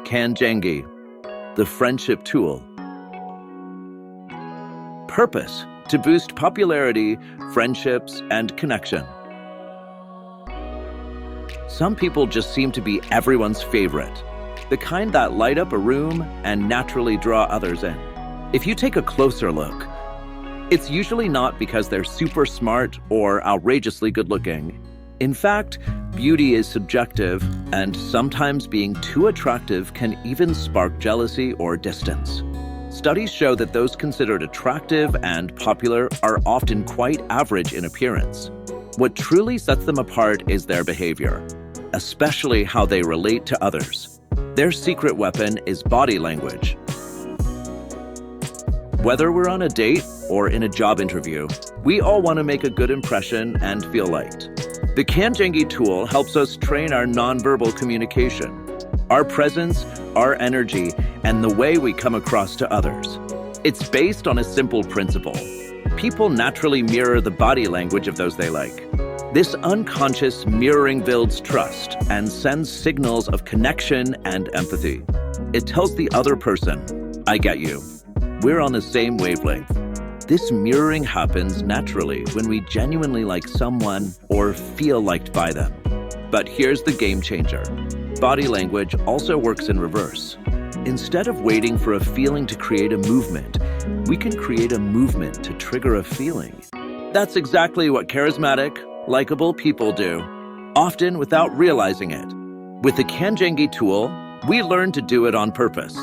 Canyengue, the friendship tool. Purpose: to boost popularity, friendships, and connection. Some people just seem to be everyone's favorite, the kind that light up a room and naturally draw others in. If you take a closer look, it's usually not because they're super smart or outrageously good-looking. In fact, beauty is subjective, and sometimes being too attractive can even spark jealousy or distance. Studies show that those considered attractive and popular are often quite average in appearance. What truly sets them apart is their behavior, especially how they relate to others. Their secret weapon is body language. Whether we're on a date or in a job interview, we all want to make a good impression and feel liked. The Canyengue tool helps us train our nonverbal communication, our presence, our energy, and the way we come across to others. It's based on a simple principle. People naturally mirror the body language of those they like. This unconscious mirroring builds trust and sends signals of connection and empathy. It tells the other person, "I get you. We're on the same wavelength." This mirroring happens naturally when we genuinely like someone or feel liked by them. But here's the game changer. Body language also works in reverse. Instead of waiting for a feeling to create a movement, we can create a movement to trigger a feeling. That's exactly what charismatic, likable people do, often without realizing it. With the Canyengue tool, we learn to do it on purpose.